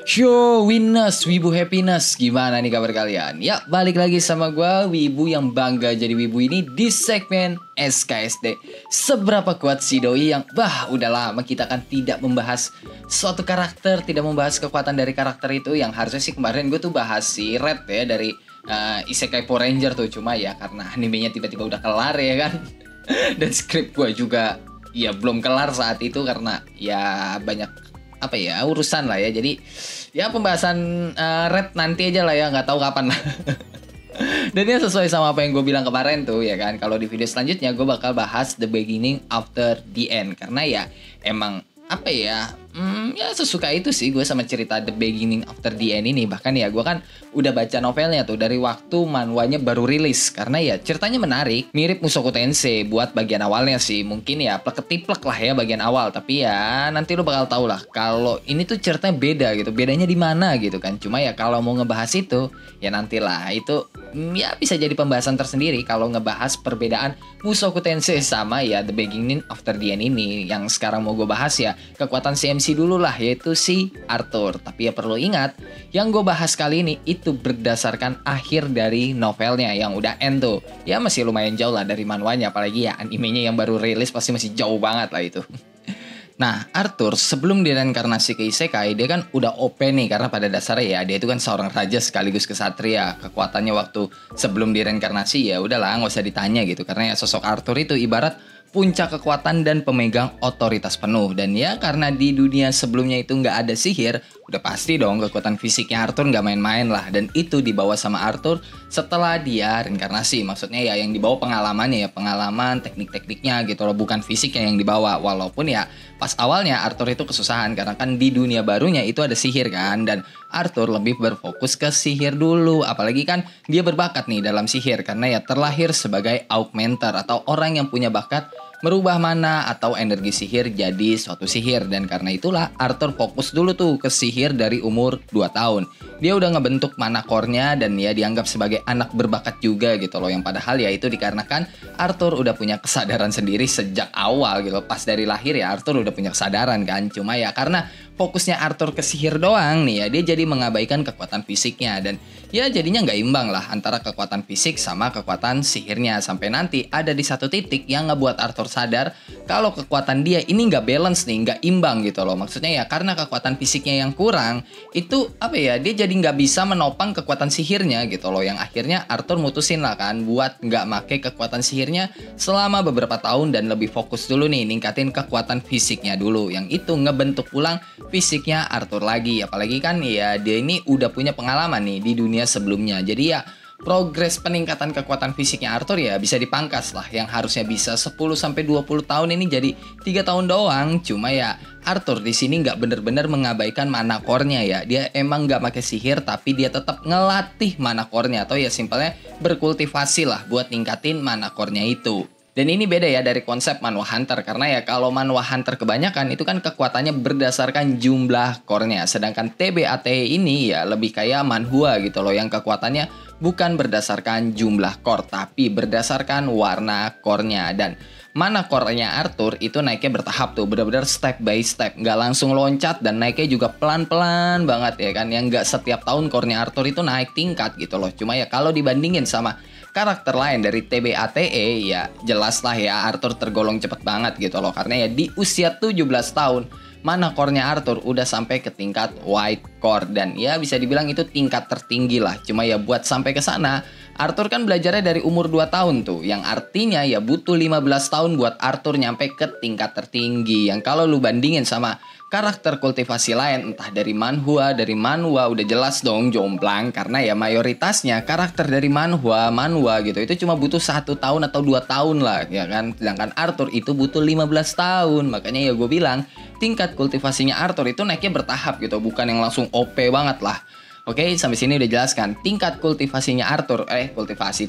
Yo, Winners, Wibu Happiness, gimana nih kabar kalian? Ya, balik lagi sama gue, Wibu yang bangga jadi Wibu ini di segmen SKSD. Seberapa kuat si Doi yang, udah lama kita kan tidak membahas suatu karakter, tidak membahas kekuatan dari karakter itu. Yang harusnya sih kemarin gue tuh bahas si Red ya dari Isekai Power Ranger tuh. Cuma ya karena animenya tiba-tiba udah kelar ya kan. Dan skrip gue juga ya belum kelar saat itu karena ya banyak urusan lah ya. Jadi ya pembahasan Red nanti aja lah ya, nggak tahu kapan lah. Dan ya sesuai sama apa yang gue bilang kemarin tuh ya kan, kalau di video selanjutnya gue bakal bahas The Beginning After the End. Karena ya emang ya sesuka itu sih gue sama cerita The Beginning After the End ini. Bahkan ya gue kan udah baca novelnya tuh dari waktu manhwanya baru rilis. Karena ya ceritanya menarik, mirip Mushoku Tensei buat bagian awalnya sih. Mungkin ya plek-ketiplek lah ya bagian awal. Tapi ya nanti lo bakal tau lah kalau ini tuh ceritanya beda gitu. Bedanya di mana gitu kan. Cuma ya kalau mau ngebahas itu ya nantilah. Itu ya bisa jadi pembahasan tersendiri kalau ngebahas perbedaan Mushoku Tensei sama ya The Beginning After the End ini. Yang sekarang mau gue bahas ya kekuatan CMC dulu lah, yaitu si Arthur. Tapi ya perlu ingat, yang gue bahas kali ini itu berdasarkan akhir dari novelnya yang udah end tuh. Ya masih lumayan jauh lah dari manhwanya, apalagi ya animenya yang baru rilis pasti masih jauh banget lah itu. Nah, Arthur sebelum direinkarnasi ke Isekai, dia kan udah OP nih. Karena pada dasarnya ya dia itu kan seorang raja sekaligus kesatria. Kekuatannya waktu sebelum direinkarnasi ya udahlah nggak usah ditanya gitu. Karena ya sosok Arthur itu ibarat puncak kekuatan dan pemegang otoritas penuh. Dan ya karena di dunia sebelumnya itu nggak ada sihir, udah pasti dong kekuatan fisiknya Arthur nggak main-main lah. Dan itu dibawa sama Arthur setelah dia reinkarnasi. Maksudnya ya yang dibawa pengalamannya ya, pengalaman teknik-tekniknya gitu loh, bukan fisiknya yang dibawa. Walaupun ya pas awalnya Arthur itu kesusahan karena kan di dunia barunya itu ada sihir kan. Dan Arthur lebih berfokus ke sihir dulu. Apalagi kan dia berbakat nih dalam sihir karena ya terlahir sebagai augmenter atau orang yang punya bakat merubah mana atau energi sihir jadi suatu sihir. Dan karena itulah Arthur fokus dulu tuh ke sihir dari umur 2 tahun. Dia udah ngebentuk mana core-nya dan ya dianggap sebagai anak berbakat juga gitu loh. Yang padahal ya itu dikarenakan Arthur udah punya kesadaran sendiri sejak awal gitu. Pas dari lahir ya Arthur udah punya kesadaran kan. Cuma ya karena fokusnya Arthur ke sihir doang nih ya, dia jadi mengabaikan kekuatan fisiknya. Dan ya jadinya nggak imbang lah antara kekuatan fisik sama kekuatan sihirnya. Sampai nanti ada di satu titik yang ngebuat Arthur sadar kalau kekuatan dia ini nggak balance nih, nggak imbang gitu loh. Maksudnya ya karena kekuatan fisiknya yang kurang, itu dia jadi nggak bisa menopang kekuatan sihirnya gitu loh. Yang akhirnya Arthur mutusin lah kan buat nggak make kekuatan sihirnya selama beberapa tahun dan lebih fokus dulu nih ningkatin kekuatan fisiknya dulu. Yang itu ngebentuk ulang fisiknya Arthur lagi. Apalagi kan ya dia ini udah punya pengalaman nih di dunia sebelumnya. Jadi ya progres peningkatan kekuatan fisiknya Arthur ya bisa dipangkas lah. Yang harusnya bisa 10-20 tahun ini jadi 3 tahun doang. Cuma ya Arthur di sini nggak bener-bener mengabaikan mana core-nya ya. Dia emang nggak pakai sihir tapi dia tetap ngelatih mana core-nya. Atau ya simpelnya berkultivasi lah buat ningkatin mana core-nya itu. Dan ini beda ya dari konsep Manhwa Hunter. Karena ya kalau Manhwa Hunter kebanyakan itu kan kekuatannya berdasarkan jumlah core-nya. Sedangkan TBAT ini ya lebih kayak manhwa gitu loh. Yang kekuatannya bukan berdasarkan jumlah core tapi berdasarkan warna core-nya. Dan mana core-nya Arthur itu naiknya bertahap tuh, benar-benar step by step. Nggak langsung loncat dan naiknya juga pelan-pelan banget ya kan. Yang nggak setiap tahun core-nya Arthur itu naik tingkat gitu loh. Cuma ya kalau dibandingin sama karakter lain dari TBATE ya jelas lah ya Arthur tergolong cepet banget gitu loh. Karena ya di usia 17 tahun mana core-nya Arthur udah sampai ke tingkat white core. Dan ya bisa dibilang itu tingkat tertinggi lah. Cuma ya buat sampai ke sana Arthur kan belajarnya dari umur 2 tahun tuh. Yang artinya ya butuh 15 tahun buat Arthur nyampe ke tingkat tertinggi. Yang kalau lu bandingin sama karakter kultivasi lain entah dari manhwa udah jelas dong jomplang. Karena ya mayoritasnya karakter dari manhwa gitu itu cuma butuh 1 tahun atau 2 tahun lah ya kan. Sedangkan Arthur itu butuh 15 tahun. Makanya ya gue bilang tingkat kultivasinya Arthur itu naiknya bertahap gitu, bukan yang langsung OP banget lah. Oke, sampai sini udah jelaskan. Tingkat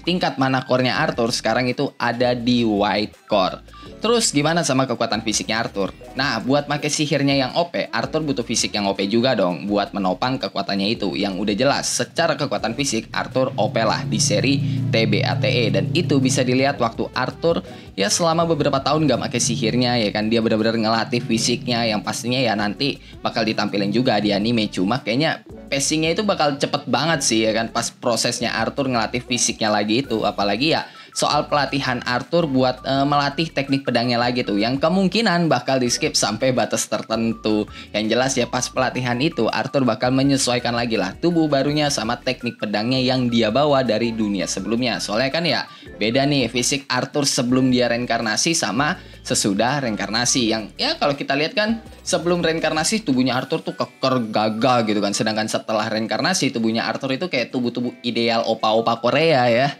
tingkat mana core-nya Arthur sekarang itu ada di white core. Terus gimana sama kekuatan fisiknya Arthur? Nah, buat pakai sihirnya yang OP, Arthur butuh fisik yang OP juga dong buat menopang kekuatannya itu. Yang udah jelas, secara kekuatan fisik Arthur OP lah di seri TBATE, dan itu bisa dilihat waktu Arthur ya selama beberapa tahun gak pakai sihirnya ya kan, dia benar-benar ngelatih fisiknya yang pastinya ya nanti bakal ditampilin juga di anime. Cuma kayaknya pacingnya itu bakal cepet banget sih ya kan pas prosesnya Arthur ngelatih fisiknya lagi itu, apalagi ya soal pelatihan Arthur buat melatih teknik pedangnya lagi tuh, yang kemungkinan bakal di skip sampai batas tertentu. Yang jelas ya pas pelatihan itu Arthur bakal menyesuaikan lagi lah tubuh barunya sama teknik pedangnya yang dia bawa dari dunia sebelumnya. Soalnya kan ya beda nih fisik Arthur sebelum dia reinkarnasi sama sesudah reinkarnasi. Yang ya kalau kita lihat kan sebelum reinkarnasi tubuhnya Arthur tuh keker gagah gitu kan, sedangkan setelah reinkarnasi tubuhnya Arthur itu kayak tubuh-tubuh ideal opa-opa Korea ya.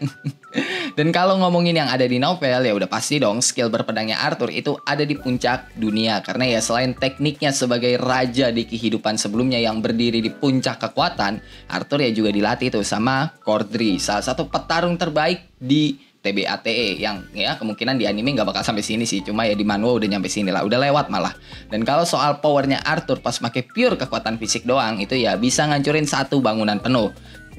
Dan kalau ngomongin yang ada di novel ya udah pasti dong skill berpedangnya Arthur itu ada di puncak dunia, karena ya selain tekniknya sebagai raja di kehidupan sebelumnya yang berdiri di puncak kekuatan, Arthur ya juga dilatih tuh sama Cordry, salah satu petarung terbaik di TBATE yang ya kemungkinan di anime nggak bakal sampai sini sih, cuma ya di manhwa udah nyampe sini lah, udah lewat malah. Dan kalau soal powernya Arthur pas pakai pure kekuatan fisik doang itu ya bisa ngancurin satu bangunan penuh.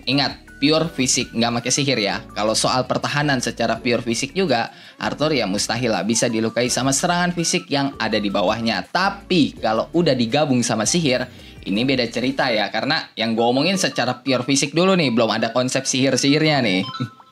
Ingat, pure fisik, nggak pakai sihir ya. Kalau soal pertahanan secara pure fisik juga, Arthur ya mustahil lah bisa dilukai sama serangan fisik yang ada di bawahnya. Tapi kalau udah digabung sama sihir, ini beda cerita ya. Karena yang gue omongin secara pure fisik dulu nih, belum ada konsep sihir-sihirnya nih.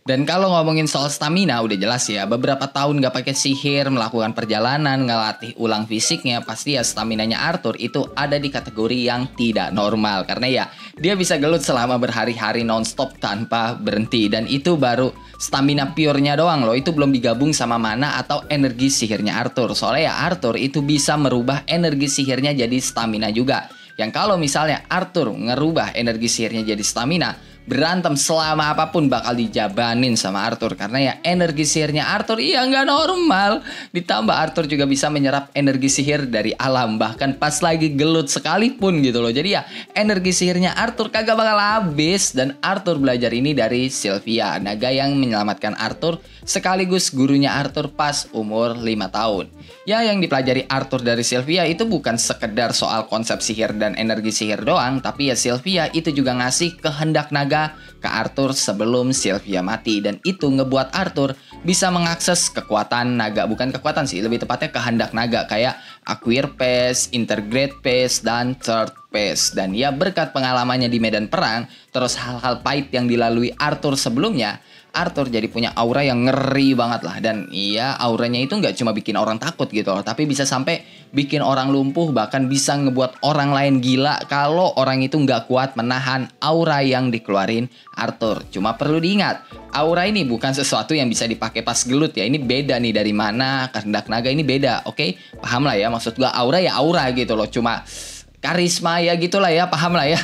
Dan kalau ngomongin soal stamina udah jelas ya, beberapa tahun gak pakai sihir, melakukan perjalanan, ngelatih ulang fisiknya, pasti ya staminanya Arthur itu ada di kategori yang tidak normal. Karena ya dia bisa gelut selama berhari-hari nonstop tanpa berhenti, dan itu baru stamina pure-nya doang loh, itu belum digabung sama mana atau energi sihirnya Arthur. Soalnya ya Arthur itu bisa merubah energi sihirnya jadi stamina juga. Yang kalau misalnya Arthur ngerubah energi sihirnya jadi stamina, berantem selama apapun bakal dijabanin sama Arthur. Karena ya energi sihirnya Arthur iya nggak normal. Ditambah Arthur juga bisa menyerap energi sihir dari alam, bahkan pas lagi gelut sekalipun gitu loh. Jadi ya energi sihirnya Arthur kagak bakal habis. Dan Arthur belajar ini dari Sylvia, naga yang menyelamatkan Arthur sekaligus gurunya Arthur pas umur 5 tahun. Ya yang dipelajari Arthur dari Sylvia itu bukan sekedar soal konsep sihir dan energi sihir doang, tapi ya Sylvia itu juga ngasih kehendak naga ke Arthur sebelum Sylvia mati. Dan itu ngebuat Arthur bisa mengakses kekuatan naga, bukan kekuatan sih, lebih tepatnya kehendak naga kayak Acquire Phase, Intergrade Phase, dan Third Phase. Dan ya berkat pengalamannya di medan perang, terus hal-hal pahit yang dilalui Arthur sebelumnya, Arthur jadi punya aura yang ngeri banget lah. Dan iya auranya itu nggak cuma bikin orang takut gitu loh, tapi bisa sampai bikin orang lumpuh, bahkan bisa ngebuat orang lain gila kalau orang itu nggak kuat menahan aura yang dikeluarin Arthur. Cuma perlu diingat, aura ini bukan sesuatu yang bisa dipakai pas gelut ya. Ini beda nih dari mana, kehendak naga ini beda, oke? Paham lah ya, maksud gua aura ya aura gitu loh, cuma karisma ya gitulah ya, paham lah ya.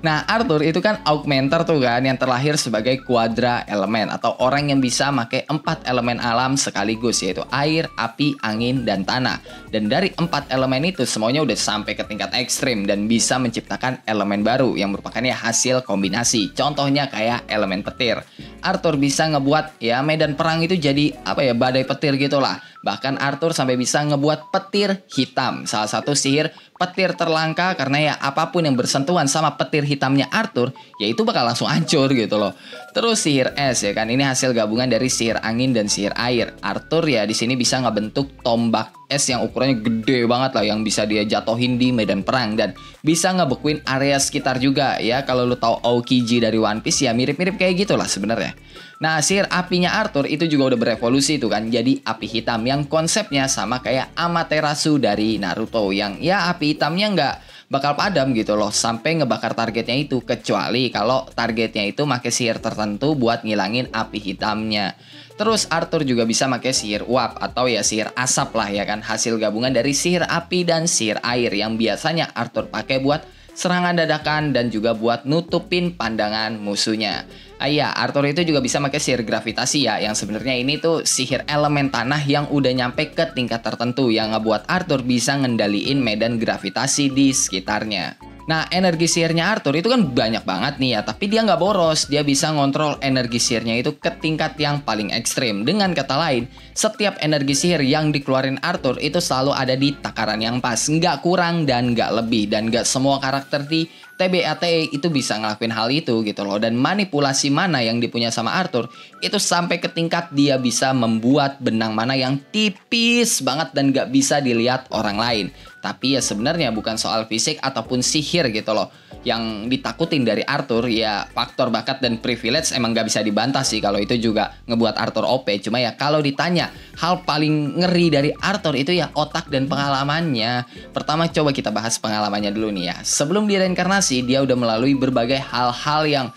Nah Arthur itu kan augmenter tuh kan, yang terlahir sebagai quadra elemen atau orang yang bisa pakai 4 elemen alam sekaligus, yaitu air, api, angin, dan tanah. Dan dari 4 elemen itu semuanya udah sampai ke tingkat ekstrim dan bisa menciptakan elemen baru yang merupakannya hasil kombinasi. Contohnya kayak elemen petir. Arthur bisa ngebuat ya medan perang itu jadi apa ya, badai petir gitulah. Bahkan Arthur sampai bisa ngebuat petir hitam, salah satu sihir petir terlangka, karena ya apapun yang bersentuhan sama petir hitamnya Arthur ya itu bakal langsung hancur gitu loh. Terus sihir es ya kan, ini hasil gabungan dari sihir angin dan sihir air. Arthur ya di sini bisa ngebentuk tombak es yang ukurannya gede banget lah, yang bisa dia jatohin di medan perang dan bisa ngebekuin area sekitar juga ya. Kalau lu tahu Aokiji dari One Piece ya mirip-mirip kayak gitulah sebenarnya. Nah sihir apinya Arthur itu juga udah berevolusi tuh kan, jadi api hitam yang konsepnya sama kayak Amaterasu dari Naruto, yang ya api hitamnya nggak bakal padam gitu loh sampai ngebakar targetnya itu, kecuali kalau targetnya itu pakai sihir tertentu buat ngilangin api hitamnya. Terus Arthur juga bisa pakai sihir uap atau ya sihir asap lah ya kan, hasil gabungan dari sihir api dan sihir air yang biasanya Arthur pakai buat serangan dadakan dan juga buat nutupin pandangan musuhnya. Iya, Arthur itu juga bisa pakai sihir gravitasi ya, yang sebenarnya ini tuh sihir elemen tanah yang udah nyampe ke tingkat tertentu yang ngebuat Arthur bisa ngendaliin medan gravitasi di sekitarnya. Nah, energi sihirnya Arthur itu kan banyak banget nih ya, tapi dia nggak boros. Dia bisa ngontrol energi sihirnya itu ke tingkat yang paling ekstrim. Dengan kata lain, setiap energi sihir yang dikeluarin Arthur itu selalu ada di takaran yang pas. Nggak kurang dan nggak lebih. Dan nggak semua karakter di TBATE itu bisa ngelakuin hal itu gitu loh. Dan manipulasi mana yang dipunya sama Arthur itu sampai ke tingkat dia bisa membuat benang mana yang tipis banget dan nggak bisa dilihat orang lain. Tapi ya sebenarnya bukan soal fisik ataupun sihir gitu loh. Yang ditakutin dari Arthur ya faktor bakat dan privilege emang gak bisa dibantah sih kalau itu juga ngebuat Arthur OP. Cuma ya kalau ditanya hal paling ngeri dari Arthur itu ya otak dan pengalamannya. Pertama coba kita bahas pengalamannya dulu nih ya. Sebelum direinkarnasi dia udah melalui berbagai hal-hal yang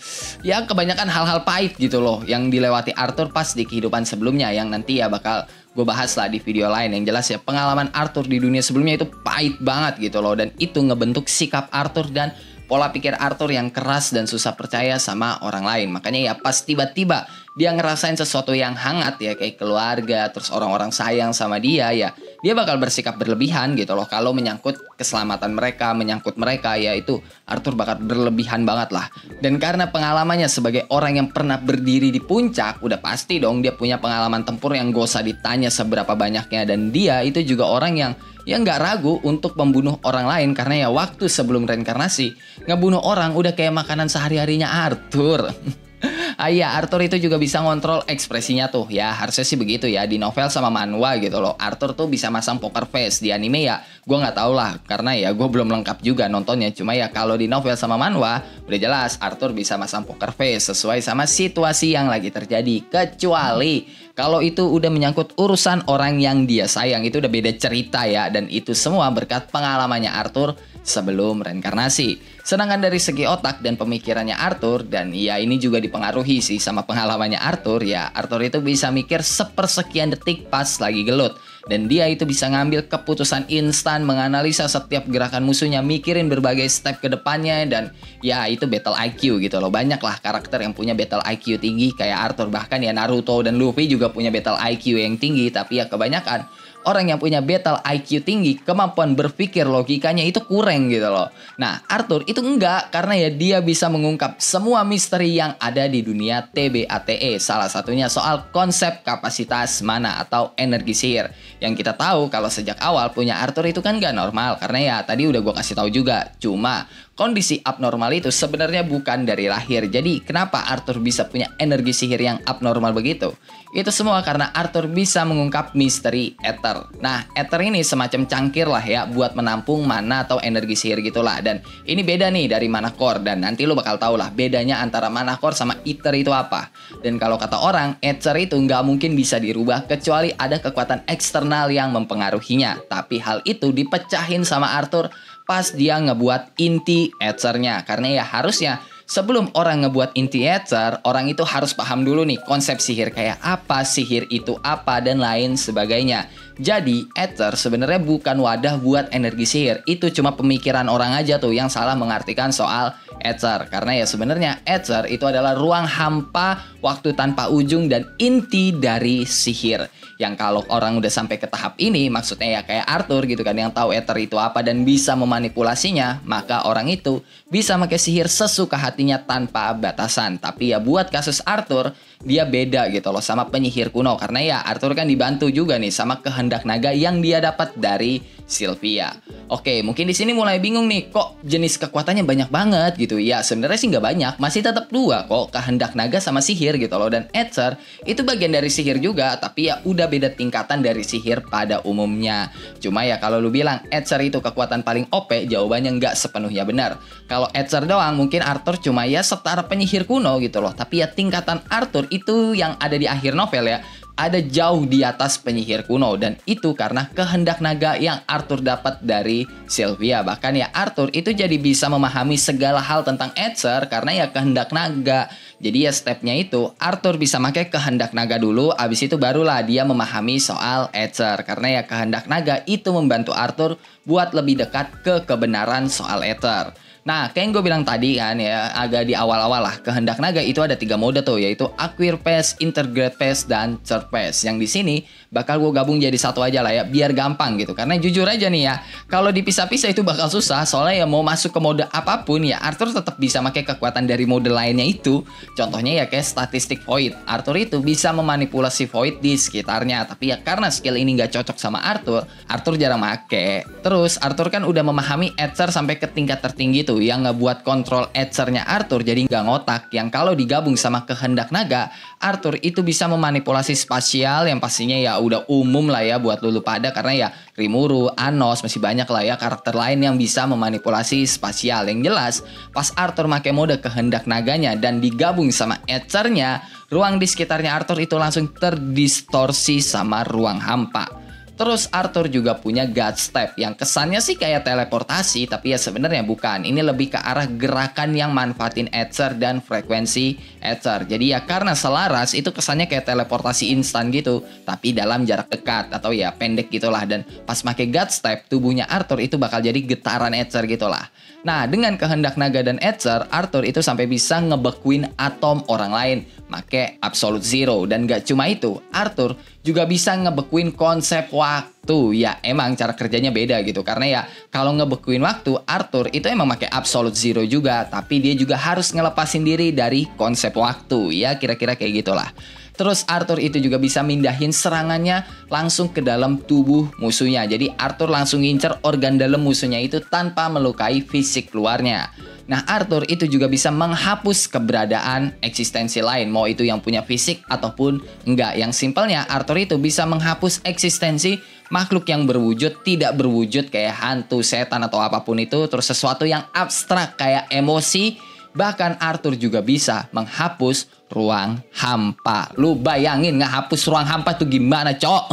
ya kebanyakan hal-hal pahit gitu loh. Yang dilewati Arthur pas di kehidupan sebelumnya yang nanti ya bakal gue bahas lah di video lain. Yang jelas ya pengalaman Arthur di dunia sebelumnya itu pahit banget gitu loh. Dan itu ngebentuk sikap Arthur dan pola pikir Arthur yang keras dan susah percaya sama orang lain. Makanya ya pas tiba-tiba dia ngerasain sesuatu yang hangat ya kayak keluarga, terus orang-orang sayang sama dia ya, dia bakal bersikap berlebihan gitu loh. Kalau menyangkut keselamatan mereka, menyangkut mereka ya itu Arthur bakal berlebihan banget lah. Dan karena pengalamannya sebagai orang yang pernah berdiri di puncak, udah pasti dong dia punya pengalaman tempur yang gak usah ditanya seberapa banyaknya. Dan dia itu juga orang yang nggak ragu untuk membunuh orang lain karena ya waktu sebelum reinkarnasi ngebunuh orang udah kayak makanan sehari-harinya Arthur. Iya, Arthur itu juga bisa ngontrol ekspresinya tuh ya, harusnya sih begitu ya di novel sama manhwa gitu loh. Arthur tuh bisa masang poker face. Di anime ya gue nggak tahu lah karena ya gue belum lengkap juga nontonnya. Cuma ya kalau di novel sama manhwa udah jelas Arthur bisa masang poker face sesuai sama situasi yang lagi terjadi. Kecuali kalau itu udah menyangkut urusan orang yang dia sayang, itu udah beda cerita ya. Dan itu semua berkat pengalamannya Arthur sebelum reinkarnasi. Sedangkan dari segi otak dan pemikirannya Arthur, dan ya ini juga dipengaruhi sih sama pengalamannya Arthur, ya Arthur itu bisa mikir sepersekian detik pas lagi gelut. Dan dia itu bisa ngambil keputusan instan, menganalisa setiap gerakan musuhnya, mikirin berbagai step ke depannya, dan ya itu battle IQ gitu loh. Banyak lah karakter yang punya battle IQ tinggi kayak Arthur, bahkan ya Naruto dan Luffy juga punya battle IQ yang tinggi. Tapi ya kebanyakan orang yang punya battle IQ tinggi, kemampuan berpikir logikanya itu kurang gitu loh. Nah, Arthur itu enggak, karena ya dia bisa mengungkap semua misteri yang ada di dunia TBATE. Salah satunya soal konsep kapasitas mana atau energi sihir. Yang kita tahu kalau sejak awal punya Arthur itu kan gak normal, karena ya tadi udah gue kasih tahu juga. Cuma kondisi abnormal itu sebenarnya bukan dari lahir. Jadi kenapa Arthur bisa punya energi sihir yang abnormal begitu? Itu semua karena Arthur bisa mengungkap misteri ether. Nah, ether ini semacam cangkir lah ya buat menampung mana atau energi sihir gitulah. Dan ini beda nih dari mana core, dan nanti lo bakal tahu lah bedanya antara mana core sama ether itu apa. Dan kalau kata orang, ether itu nggak mungkin bisa dirubah kecuali ada kekuatan eksternal yang mempengaruhinya. Tapi hal itu dipecahin sama Arthur pas dia ngebuat inti ethernya. Karena ya harusnya sebelum orang ngebuat inti ether, orang itu harus paham dulu nih konsep sihir kayak apa, sihir itu apa, dan lain sebagainya. Jadi ether sebenarnya bukan wadah buat energi sihir. Itu cuma pemikiran orang aja tuh yang salah mengartikan soal ether. Karena ya sebenarnya ether itu adalah ruang hampa, waktu tanpa ujung, dan inti dari sihir. Yang kalau orang udah sampai ke tahap ini, maksudnya ya kayak Arthur gitu kan, yang tahu ether itu apa dan bisa memanipulasinya, maka orang itu bisa pakai sihir sesuka hatinya tanpa batasan. Tapi ya buat kasus Arthur, dia beda gitu loh sama penyihir kuno. Karena ya Arthur kan dibantu juga nih sama kehendak naga yang dia dapat dari Sylvia. Oke, mungkin di sini mulai bingung nih, kok jenis kekuatannya banyak banget gitu. Ya sebenarnya sih nggak banyak, masih tetap dua kok, kehendak naga sama sihir gitu loh. Dan ether itu bagian dari sihir juga, tapi ya udah beda tingkatan dari sihir pada umumnya. Cuma ya kalau lu bilang ether itu kekuatan paling OP, jawabannya nggak sepenuhnya benar. Kalau ether doang mungkin Arthur cuma ya setara penyihir kuno gitu loh. Tapi ya tingkatan Arthur itu yang ada di akhir novel ya, ada jauh di atas penyihir kuno. Dan itu karena kehendak naga yang Arthur dapat dari Sylvia. Bahkan ya Arthur itu jadi bisa memahami segala hal tentang ether karena ya kehendak naga. Jadi ya stepnya itu Arthur bisa pakai kehendak naga dulu, abis itu barulah dia memahami soal ether. Karena ya kehendak naga itu membantu Arthur buat lebih dekat ke kebenaran soal ether. Nah, kayak yang gue bilang tadi kan ya, agak di awal-awal lah, kehendak naga itu ada 3 mode tuh, yaitu Acquire Phase, Integrate Phase, dan Third Phase. Yang di sini bakal gue gabung jadi satu aja lah ya, biar gampang gitu. Karena jujur aja nih ya, kalau dipisah-pisah itu bakal susah. Soalnya ya mau masuk ke mode apapun ya, Arthur tetap bisa pakai kekuatan dari mode lainnya itu. Contohnya ya kayak statistik Void. Arthur itu bisa memanipulasi Void di sekitarnya. Tapi ya karena skill ini nggak cocok sama Arthur, Arthur jarang make. Terus Arthur kan udah memahami Ether sampai ke tingkat tertinggi tuh, yang ngebuat kontrol Ethernya Arthur jadi nggak ngotak. Yang kalau digabung sama kehendak naga, Arthur itu bisa memanipulasi spasial yang pastinya ya udah umum lah ya buat lulu pada, karena ya Rimuru, Anos, masih banyak lah ya karakter lain yang bisa memanipulasi spasial. Yang jelas pas Arthur make mode kehendak naganya dan digabung sama Ethernya, ruang di sekitarnya Arthur itu langsung terdistorsi sama ruang hampa. Terus Arthur juga punya God Step yang kesannya sih kayak teleportasi, tapi ya sebenarnya bukan. Ini lebih ke arah gerakan yang manfaatin Ether dan frekuensi Ether. Jadi ya karena selaras itu kesannya kayak teleportasi instan gitu, tapi dalam jarak dekat atau ya pendek gitulah. Dan pas pakai God Step, tubuhnya Arthur itu bakal jadi getaran Ether gitulah. Nah, dengan kehendak naga dan Ether, Arthur itu sampai bisa ngebekuin atom orang lain make Absolute Zero. Dan gak cuma itu, Arthur juga bisa ngebekuin konsep waktu. Ya emang cara kerjanya beda gitu, karena ya kalau ngebekuin waktu, Arthur itu emang pakai Absolute Zero juga, tapi dia juga harus ngelepasin diri dari konsep waktu. Ya kira-kira kayak gitulah. Terus Arthur itu juga bisa mindahin serangannya langsung ke dalam tubuh musuhnya. Jadi Arthur langsung ngincer organ dalam musuhnya itu tanpa melukai fisik luarnya. Nah, Arthur itu juga bisa menghapus keberadaan eksistensi lain, mau itu yang punya fisik ataupun enggak. Yang simpelnya Arthur itu bisa menghapus eksistensi makhluk yang berwujud, tidak berwujud kayak hantu, setan atau apapun itu. Terus sesuatu yang abstrak kayak emosi. Bahkan Arthur juga bisa menghapus ruang hampa. Lu bayangin ngehapus ruang hampa tuh gimana, cok?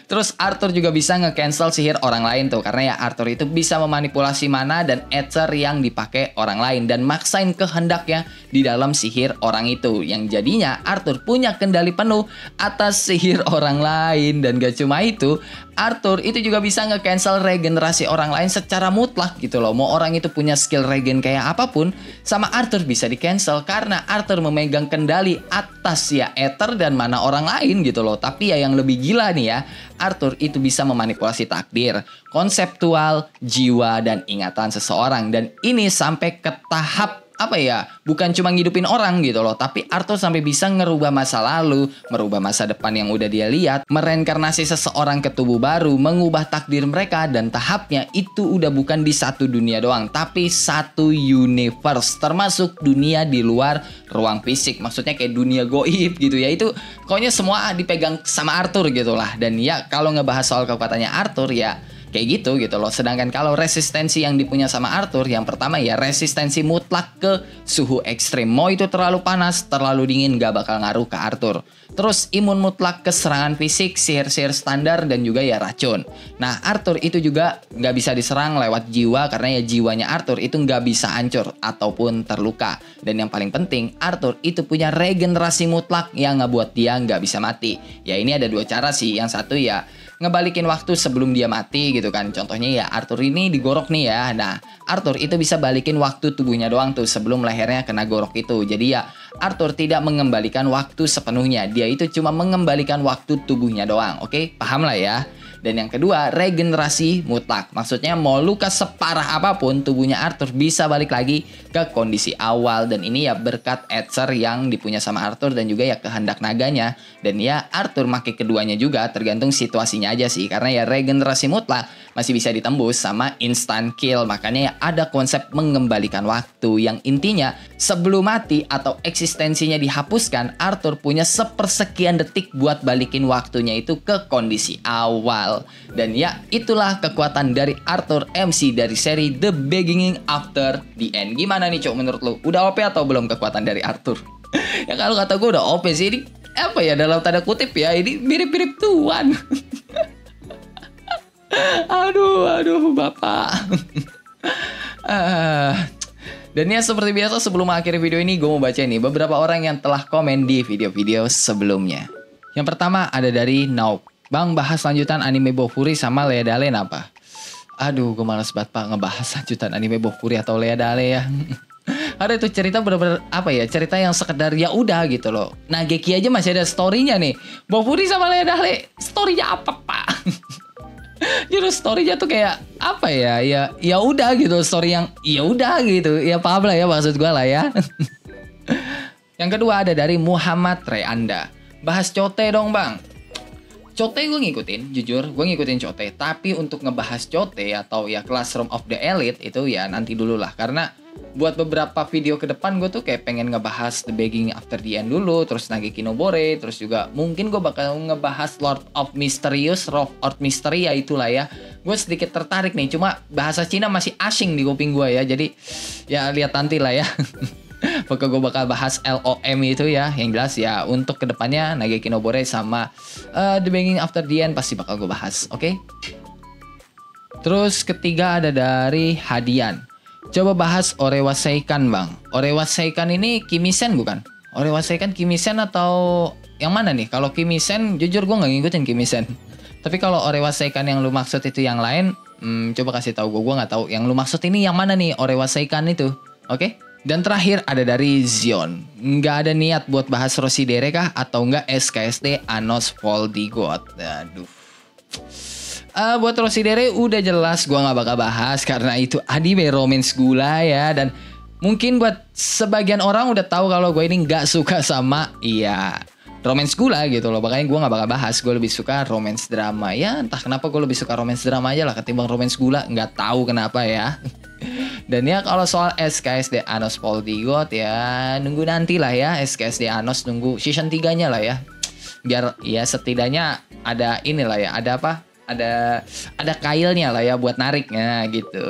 Terus Arthur juga bisa nge-cancel sihir orang lain tuh, karena ya Arthur itu bisa memanipulasi mana dan ether yang dipakai orang lain dan maksain kehendaknya di dalam sihir orang itu, yang jadinya Arthur punya kendali penuh atas sihir orang lain. Dan gak cuma itu, Arthur itu juga bisa nge-cancel regenerasi orang lain secara mutlak gitu loh. Mau orang itu punya skill regen kayak apapun, sama Arthur bisa di-cancel karena Arthur memegang kendali atas ya ether dan mana orang lain gitu loh. Tapi ya yang lebih gila nih ya, Arthur itu bisa memanipulasi takdir, konseptual, jiwa, dan ingatan seseorang. Dan ini sampai ke tahap apa ya, bukan cuma ngidupin orang gitu loh, tapi Arthur sampai bisa ngerubah masa lalu, merubah masa depan yang udah dia lihat, mereinkarnasi seseorang ke tubuh baru, mengubah takdir mereka. Dan tahapnya itu udah bukan di satu dunia doang, tapi satu universe, termasuk dunia di luar ruang fisik. Maksudnya kayak dunia goib gitu ya. Itu pokoknya semua dipegang sama Arthur gitu lah. Dan ya kalau ngebahas soal kekuatannya Arthur ya kayak gitu loh. Sedangkan kalau resistensi yang dipunya sama Arthur, yang pertama ya resistensi mutlak ke suhu ekstrim. Mau itu terlalu panas, terlalu dingin, gak bakal ngaruh ke Arthur. Terus imun mutlak ke serangan fisik, sihir-sihir standar, dan juga ya racun. Nah, Arthur itu juga gak bisa diserang lewat jiwa, karena ya jiwanya Arthur itu gak bisa hancur ataupun terluka. Dan yang paling penting, Arthur itu punya regenerasi mutlak yang ngebuat dia gak bisa mati. Ya ini ada dua cara sih. Yang satu ya ngebalikin waktu sebelum dia mati gitu kan. Contohnya ya Arthur ini digorok nih ya. Nah, Arthur itu bisa balikin waktu tubuhnya doang tuh sebelum lehernya kena gorok itu. Jadi ya Arthur tidak mengembalikan waktu sepenuhnya. Dia itu cuma mengembalikan waktu tubuhnya doang. Oke, paham lah ya. Dan yang kedua, regenerasi mutlak. Maksudnya mau luka separah apapun, tubuhnya Arthur bisa balik lagi ke kondisi awal. Dan ini ya berkat Ether yang dipunya sama Arthur dan juga ya kehendak naganya. Dan ya Arthur pakai keduanya juga, tergantung situasinya aja sih. Karena ya regenerasi mutlak masih bisa ditembus sama instant kill. Makanya ya ada konsep mengembalikan waktu, yang intinya sebelum mati atau eksistensinya dihapuskan, Arthur punya sepersekian detik buat balikin waktunya itu ke kondisi awal. Dan ya itulah kekuatan dari Arthur MC dari seri The Beginning After the End. Gimana nih cok menurut lu? Udah OP atau belum kekuatan dari Arthur? Ya kalau kata gue udah OP sih. Ini apa ya, dalam tanda kutip ya, ini mirip-mirip Tuhan. Aduh bapak. Dan ya seperti biasa sebelum akhir video ini gue mau baca nih beberapa orang yang telah komen di video-video sebelumnya. Yang pertama ada dari Naup. Bang, bahas lanjutan anime Bofuri sama Lea Dalen apa? Aduh, gue males banget pak ngebahas lanjutan anime Bofuri atau Lea Dalen ya. Ada tuh cerita bener-bener apa ya, cerita yang sekedar ya udah gitu loh. Nageki aja masih ada storynya nih. Bofuri sama Lea Dahlia storynya apa pak? Jadi storynya tuh kayak apa ya, ya udah gitu, story yang ya udah gitu, ya paham lah ya maksud gue lah ya. Yang kedua ada dari Muhammad Reanda. Bahas Cote dong bang. Cote gue ngikutin, jujur gue ngikutin Cote. Tapi untuk ngebahas Cote atau ya Classroom of the Elite itu ya nanti dulu lah. Karena buat beberapa video ke depan gue tuh kayak pengen ngebahas The Beginning After the End dulu. Terus Nageki no Bore. Terus juga mungkin gue bakal ngebahas Lord of Mysterious, Rough Earth Mystery ya itulah ya. Gue sedikit tertarik nih. Cuma bahasa Cina masih asing di kuping gue ya. Jadi ya lihat nanti lah ya. Pokoknya gue bakal bahas LOM itu ya. Yang jelas ya untuk kedepannya Nageki no Bore sama The Beginning After the End pasti bakal gue bahas. Oke? Terus ketiga ada dari Hadian. Coba bahas Orewa Seikan bang. Orewa Seikan ini Kimisen bukan? Orewa Seikan Kimisen atau yang mana nih? Kalau Kimisen jujur gue gak ngikutin Kimisen. Tapi kalau Orewa Seikan yang lu maksud itu yang lain, coba kasih tahu gue gak tahu. Yang lu maksud ini yang mana nih Orewa Seikan itu? Oke? Dan terakhir ada dari Zion. Nggak ada niat buat bahas Rossidere kah? Atau nggak SKSD Anos Voldigot? Aduh. Buat Rossidere udah jelas gue nggak bakal bahas. Karena itu anime romance gula ya. Dan mungkin buat sebagian orang udah tahu kalau gue ini nggak suka sama romance gula gitu loh. Makanya gue gak bakal bahas. Gue lebih suka romance drama. Ya entah kenapa gue lebih suka romance drama aja lah ketimbang romance gula. Nggak tahu kenapa ya. Dan ya kalau soal SKSD Anos Voldigot ya nunggu nanti lah ya. SKSD Anos nunggu season 3-nya lah ya. Biar ya setidaknya ada inilah ya. Ada apa? Ada kailnya lah ya buat nariknya gitu.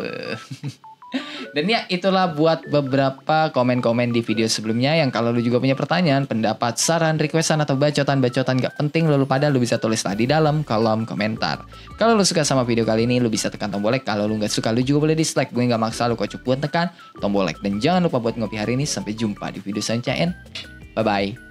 Dan ya itulah buat beberapa komen-komen di video sebelumnya. Yang kalau lu juga punya pertanyaan, pendapat, saran, requestan atau bacotan-bacotan gak penting lu pada lu bisa tulislah di dalam kolom komentar. Kalau lu suka sama video kali ini lu bisa tekan tombol like. Kalau lu gak suka lu juga boleh dislike. Gue gak maksa lu kocok buat tekan tombol like. Dan jangan lupa buat ngopi hari ini. Sampai jumpa di video selanjutnya. Bye bye.